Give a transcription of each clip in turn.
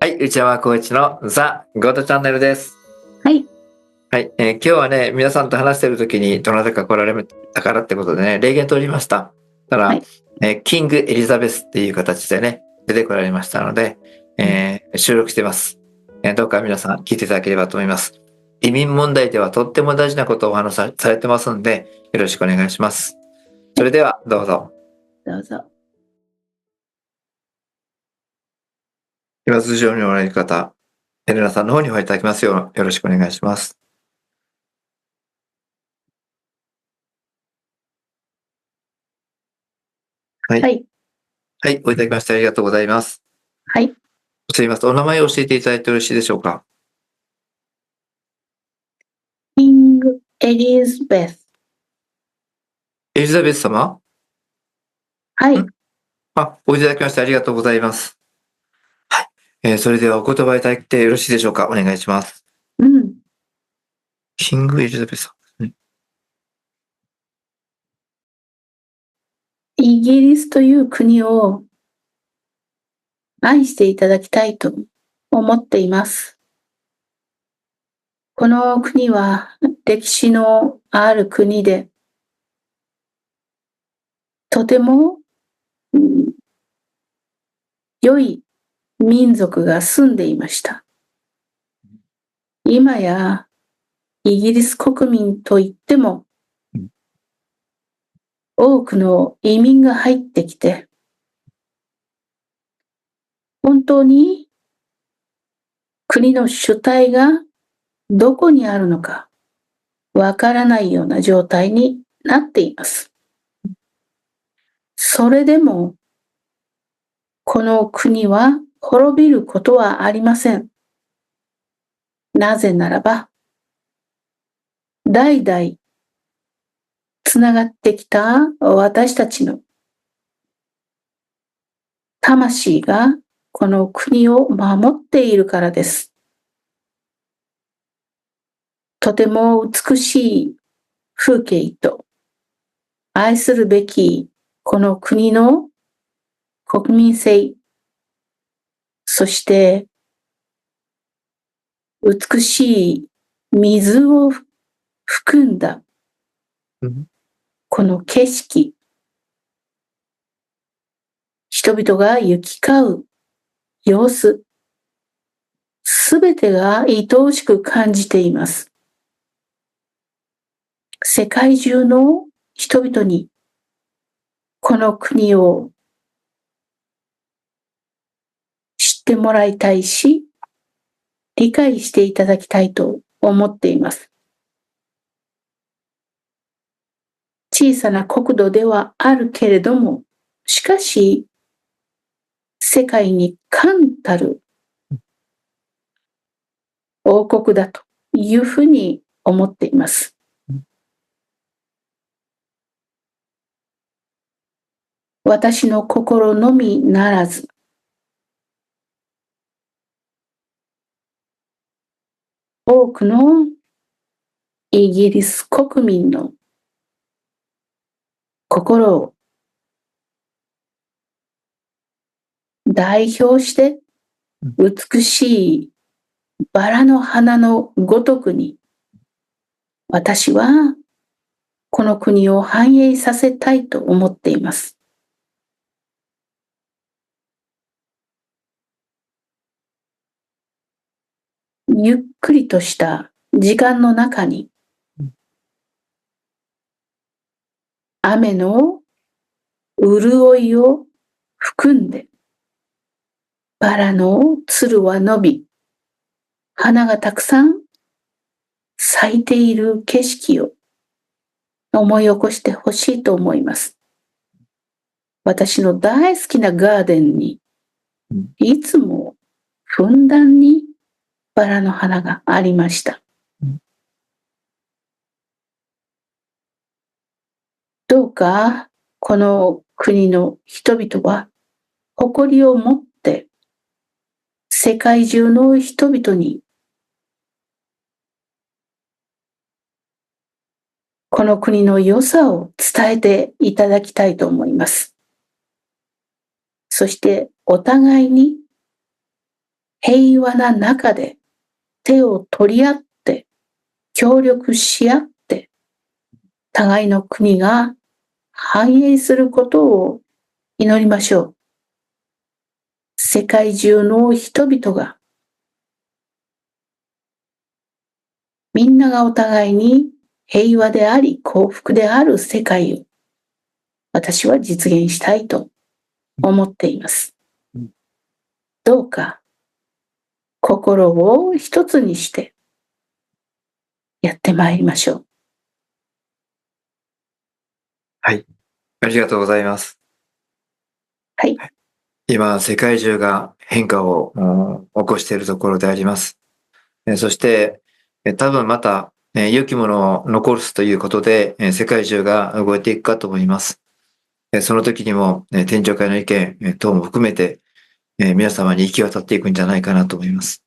はい、内山浩一のザ・ゴードチャンネルです。はい。はい、今日はね、皆さんと話している時にどなたか来られたからってことでね、霊言通りました。ただ、はい、キングエリザベスっていう形でね、出てこられましたので、収録してます。どうか皆さん聞いていただければと思います。移民問題ではとっても大事なことをお話しされてますんで、よろしくお願いします。それではどうぞ。どうぞ。今通常におられる方、エレナさんの方にお入りいただきますよう、よろしくお願いします。はい。はい。はい、おいただきましてありがとうございます。はい。すいません。お名前を教えていただいてよろしいでしょうか。キングエリザベス。エリザベス様？はい。おいただきましてありがとうございます。はい。それではお言葉いただいてよろしいでしょうか。お願いします。うん。キングエリザベスさん。イギリスという国を愛していただきたいと思っています。この国は歴史のある国で、とても、良い民族が住んでいました。今やイギリス国民といっても、多くの移民が入ってきて、本当に国の主体がどこにあるのかわからないような状態になっています。それでも、この国は滅びることはありません。なぜならば、代々つながってきた私たちの魂がこの国を守っているからです。とても美しい風景と愛するべきこの国の国民性、そして美しい水を含んだこの景色、人々が行き交う様子、すべてが愛おしく感じています。世界中の人々にこの国を知ってもらいたいし、理解していただきたいと思っています。小さな国土ではあるけれども、しかし世界に冠たる王国だというふうに思っています。私の心のみならず、多くのイギリス国民の心を代表して美しいバラの花のごとくに、私はこの国を繁栄させたいと思っています。ゆっくりとした時間の中に、雨の潤いを含んで、バラのつるは伸び、花がたくさん咲いている景色を思い起こしてほしいと思います。私の大好きなガーデンに、いつもふんだんにバラの花がありました。どうかこの国の人々は誇りを持って世界中の人々にこの国の良さを伝えていただきたいと思います。そしてお互いに平和な中で手を取り合って協力し合って互いの国が繁栄することを祈りましょう。世界中の人々がみんながお互いに平和であり幸福である世界を私は実現したいと思っています。どうか心を一つにしてやってまいりましょう。はい。ありがとうございます。はい。今、世界中が変化を起こしているところであります。そして、多分また、良きものを残すということで、世界中が動いていくかと思います。その時にも、天上界の意見等も含めて、皆様に行き渡っていくんじゃないかなと思います。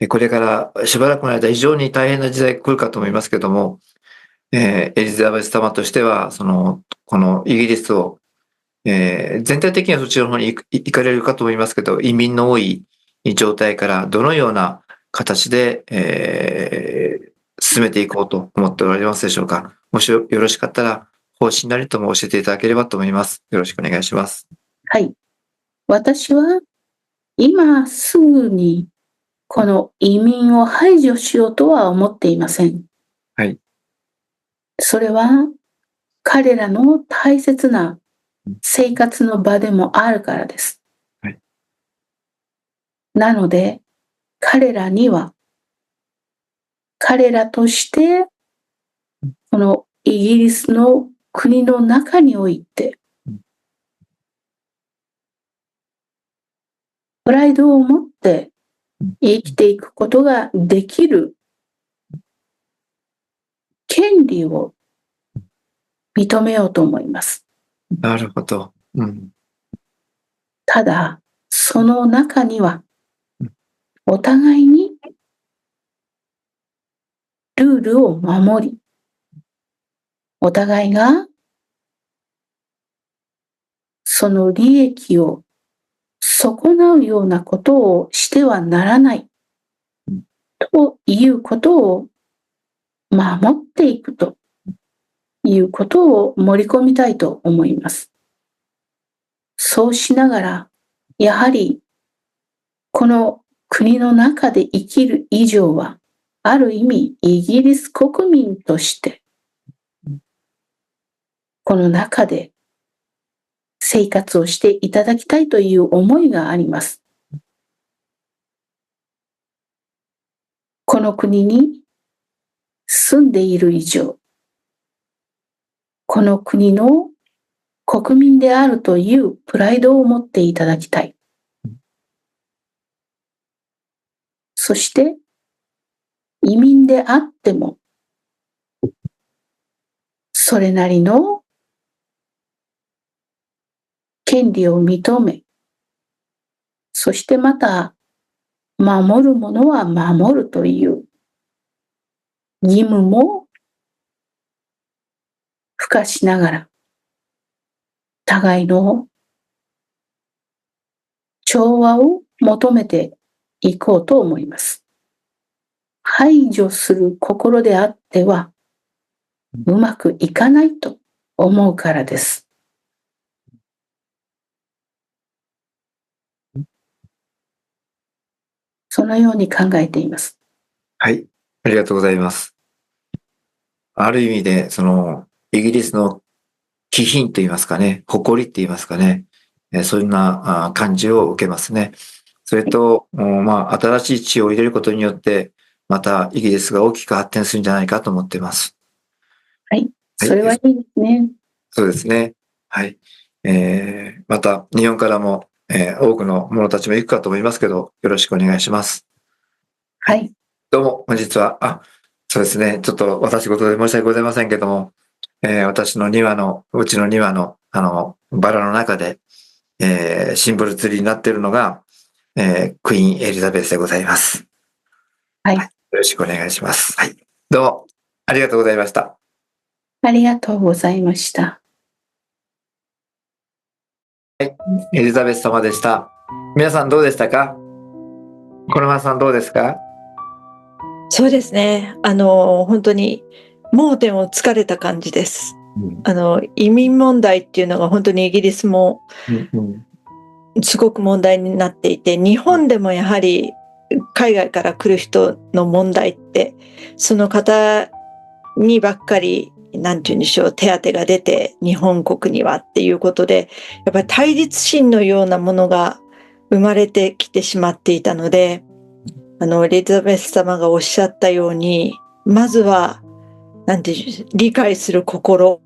これからしばらくの間非常に大変な時代が来るかと思いますけども、エリザベス様としては、このイギリスを、全体的にはそっちの方に行かれるかと思いますけど、移民の多い状態からどのような形で、進めていこうと思っておられますでしょうか。もしよろしかったら、方針なりとも教えていただければと思います。よろしくお願いします。はい。私は今すぐにこの移民を排除しようとは思っていません。はい。それは彼らの大切な生活の場でもあるからです。はい。なので彼らには彼らとしてこのイギリスの国の中においてプライドを持って生きていくことができる権利を認めようと思います。なるほど。ただ、その中にはお互いにルールを守り、お互いがその利益を損なうようなことをしてはならないということを守っていくということを盛り込みたいと思います。そうしながら、やはりこの国の中で生きる以上は、ある意味イギリス国民としてこの中で生活をしていただきたいという思いがあります。この国に住んでいる以上、この国の国民であるというプライドを持っていただきたい。そして移民であっても、それなりの権利を認め、そしてまた守るものは守るという義務も付加しながら、互いの調和を求めていこうと思います。排除する心であってはうまくいかないと思うからです。そのように考えています。はい。ありがとうございます。ある意味で、イギリスの気品と言いますかね、誇りって言いますかね、そんな感じを受けますね。それと、新しい血を入れることによって、またイギリスが大きく発展するんじゃないかと思っています。はい。それはいいですね。そうですね。はい。また、日本からも、多くの者たちも行くかと思いますけど、よろしくお願いします。はい。どうも、本日は、そうですね、ちょっと私事で申し訳ございませんけども、私のうちの庭の、バラの中で、シンボルツリーになっているのが、クイーンエリザベスでございます。はい。よろしくお願いします。はい。どうも、ありがとうございました。ありがとうございました。エリザベス様でした。皆さんどうでしたか？小沼さんどうですか？そうですね。本当に盲点をつかれた感じです。移民問題っていうのが本当にイギリスもすごく問題になっていて、日本でもやはり海外から来る人の問題って、その方にばっかり、なんて言うんでしょう、手当が出て、日本国にはっていうことで、やっぱり対立心のようなものが生まれてきてしまっていたので、エリザベス様がおっしゃったように、まずは、なんていう、理解する心、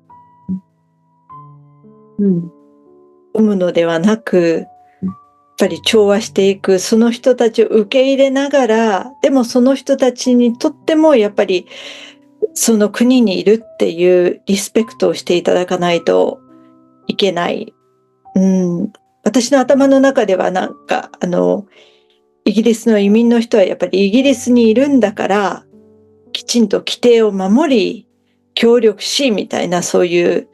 生むのではなく、やっぱり調和していく、その人たちを受け入れながら、でもその人たちにとってもやっぱりその国にいるっていうリスペクトをしていただかないといけない。私の頭の中ではなんか、イギリスの移民の人はやっぱりイギリスにいるんだから、きちんと規定を守り、協力し、みたいなそういう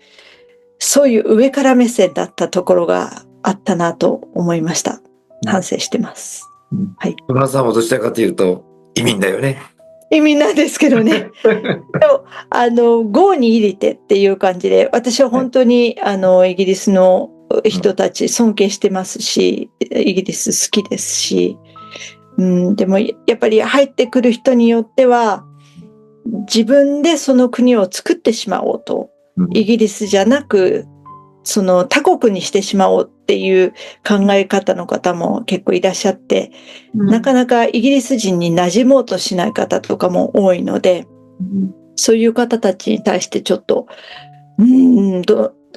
上から目線だったところがあったなと思いました。反省してます。はい。小村さんもどちらかというと移民だよね。移民なんですけどね。でも、郷に入りてっていう感じで、私は本当に、イギリスの人たち尊敬してますし、イギリス好きですし、でもやっぱり入ってくる人によっては、自分でその国を作ってしまおうと、イギリスじゃなく、その他国にしてしまおうっていう考え方の方も結構いらっしゃって、なかなかイギリス人に馴染もうとしない方とかも多いので、そういう方たちに対してちょっと、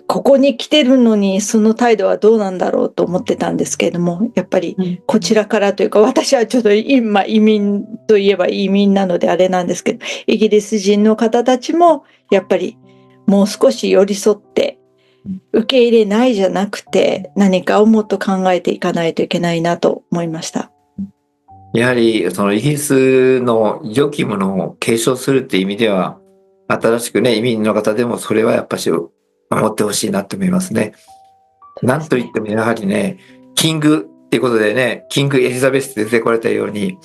ここに来てるのにその態度はどうなんだろうと思ってたんですけれども、やっぱりこちらからというか、私はちょっと今移民といえば移民なのであれなんですけど、イギリス人の方たちもやっぱりもう少し寄り添って受け入れないじゃなくて、何かをもっと考えていかないといけないなと思いました。やはりそのイギリスの良きものを継承するっていう意味では、新しくね移民の方でもそれはやっぱし守ってほしいなと思いますね。なんといってもやはりね、キングっていうことでね、キングエリザベスって出てこられたように、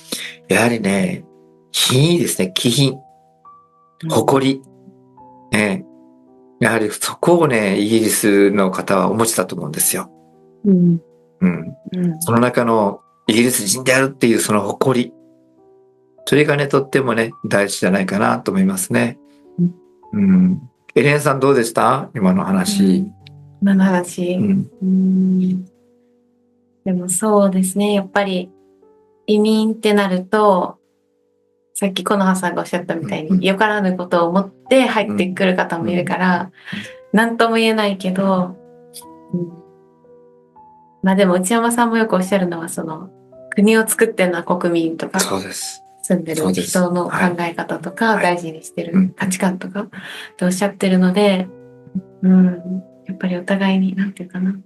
やはりね、品位ですね、気品、誇り、やはりそこをね、イギリスの方はお持ちだと思うんですよ。その中のイギリス人であるっていうその誇り、それがね、とってもね、大事じゃないかなと思いますね。エレンさんどうでした？今の話。今の話。でもそうですね、やっぱり移民ってなると、さっき木の葉さんがおっしゃったみたいに、よからぬことを思って入ってくる方もいるから、何とも言えないけど、まあでも内山さんもよくおっしゃるのは、その国を作ってるのは国民とか、そうです。住んでる人の考え方とか、大事にしてる価値観とかっておっしゃってるので、やっぱりお互いに、なんていうかな。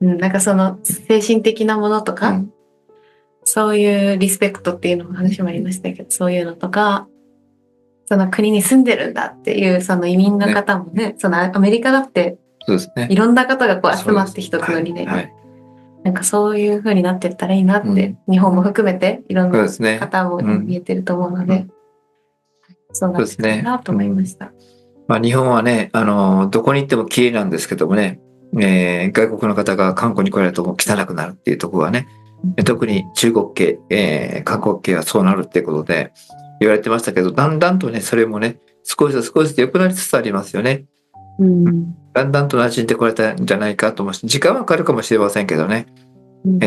なんかその精神的なものとか、そういうリスペクトっていうのも話もありましたけど、そういうのとか、その国に住んでるんだっていうその移民の方もね、そのアメリカだっていろんな方がこう集まって一つの理念に、なんかそういう風になってったらいいなって、日本も含めていろんな方も見えてると思うので、そうなってるなと思いました。まあ日本はね、どこに行っても綺麗なんですけどもね、外国の方が観光に来られるともう汚くなるっていうところはね、特に中国系、韓国系はそうなるっていうことで言われてましたけど、だんだんとね、それもね、少しずつ良くなりつつありますよね。だんだんと馴染んでこれたんじゃないかと思うし、時間はかかるかもしれませんけどね、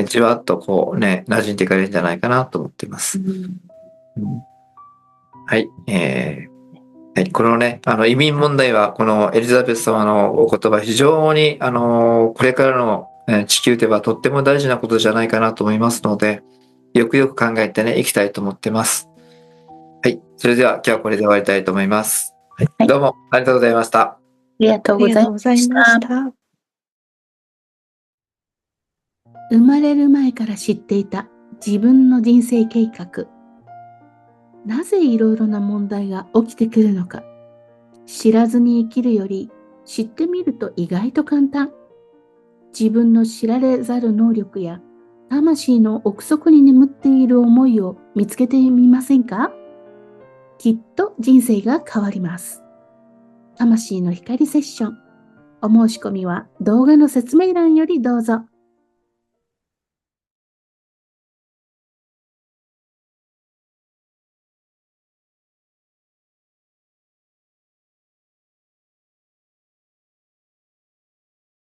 じわっとこうね、馴染んでいかれるんじゃないかなと思っています。はい、はい、このね、移民問題は、このエリザベス様のお言葉、非常に、これからの地球ではとっても大事なことじゃないかなと思いますので、よくよく考えてね、いきたいと思ってます。はい。それでは今日はこれで終わりたいと思います。はい。どうもありがとうございました。ありがとうありございまがとうございし。ましたた。生まれる前から知っていた自分の人生計画。なぜいろいろな問題が起きてくるのか。知らずに生きるより知ってみると意外と簡単。自分の知られざる能力や魂の奥底に眠っている思いを見つけてみませんか？きっと人生が変わります。魂の光セッション。お申し込みは動画の説明欄よりどうぞ。